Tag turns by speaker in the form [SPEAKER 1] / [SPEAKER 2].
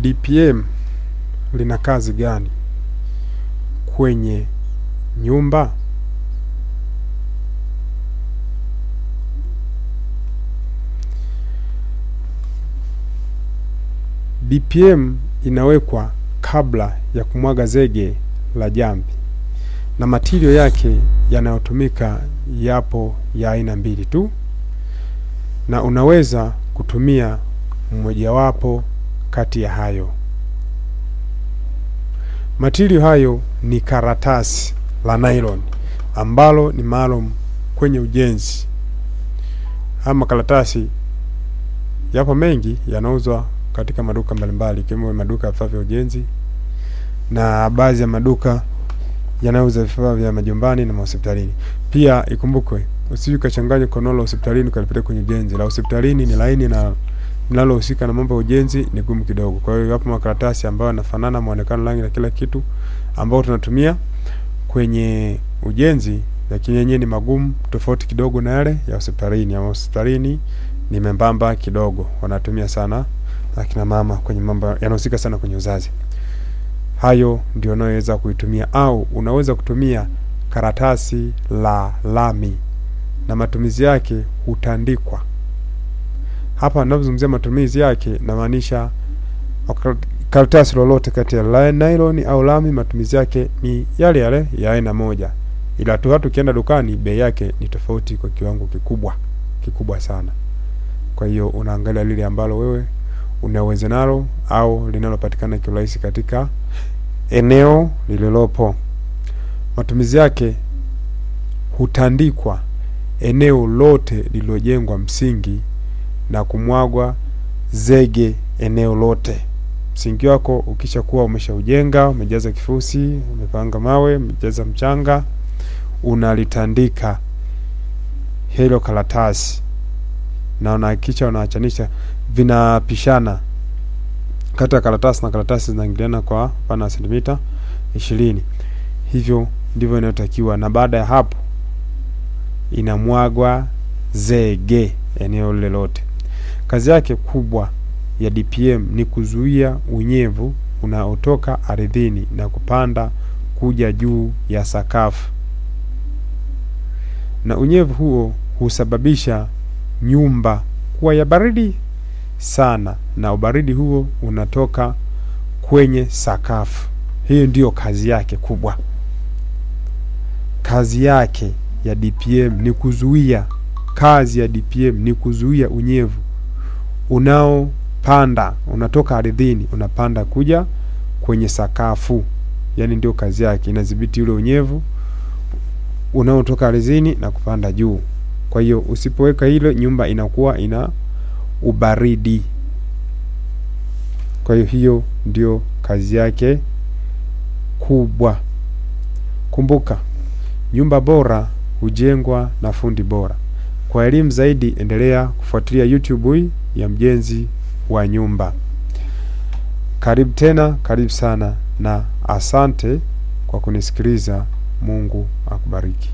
[SPEAKER 1] DPM lina kazi gani kwenye nyumba? DPM inawekwa kabla ya kumwaga zege la jamvi, na matirio yake yanayotumika yapo ya aina mbili tu, na unaweza kutumia mmojawapo kati ya hayo. Matirio hayo ni karatasi la nylon ambalo ni maalum kwenye ujenzi. Haya karatasi yapo mengi, yanauzwa katika maduka mbalimbali, ikiwemo maduka ya vifaa vya ujenzi na baadhi ya maduka yanauza vifaa vya majumbani na hospitalini. Pia ikumbukwe, usije ukachanganya konola la hospitalini ukalipeleka kwenye ujenzi. La hospitalini ni laini na linalohusika na mambo ya ujenzi ni gumu kidogo. Kwa hiyo hapo makaratasi ambayo yanafanana muonekano, rangi na kila kitu ambao tunatumia kwenye ujenzi, lakini yenyewe ni magumu tofauti kidogo na yale ya hospitalini. Ya hospitalini ni membamba kidogo, wanatumia sana akina mama kwenye mambo yanahusika sana kwenye uzazi. Hayo ndio unaweza kuitumia, au unaweza kutumia karatasi la lami na matumizi yake hutandikwa. Hapa ninapozungumzia matumizi yake namaanisha karatasi lolote kati ya nylon au lami, matumizi yake ni yale yale ya aina moja, ila tu hata ukienda dukani bei yake ni tofauti kwa kiwango kikubwa sana. Kwa hiyo unaangalia lile ambalo wewe unaweza nalo au linalopatikana kirahisi katika eneo lililopo. Matumizi yake hutandikwa eneo lote lililojengwa msingi na kumwagwa zege eneo lote. Msingi wako ukishakuwa umeshaujenga, umejaza kifusi, umepanga mawe, umejaza mchanga, unalitandika hilo karatasi na unahakikisha unaachanisha vinapishana. Kati ya karatasi na karatasi zinaingiliana kwa pana sentimita 20. Hivyo ndivyo inayotakiwa, na baada ya hapo inamwagwa zege eneo lile lote. Kazi yake kubwa ya DPM ni kuzuia unyevu unaotoka ardhini na kupanda kuja juu ya sakafu, na unyevu huo husababisha nyumba kuwa ya baridi sana, na ubaridi huo unatoka kwenye sakafu. Hiyo ndiyo kazi yake kubwa. Kazi yake ya DPM ni kuzuia, unyevu unaopanda, unatoka ardhini unapanda kuja kwenye sakafu. Yaani ndio kazi yake, inadhibiti ule unyevu unaotoka ardhini na kupanda juu. Kwa hiyo usipoweka hilo, nyumba inakuwa ina ubaridi. Kwa hiyo ndio kazi yake kubwa. Kumbuka, nyumba bora hujengwa na fundi bora. Kwa elimu zaidi endelea kufuatilia YouTube hii ya Mjenzi wa Nyumba. Karibu sana na asante kwa kunisikiliza. Mungu akubariki.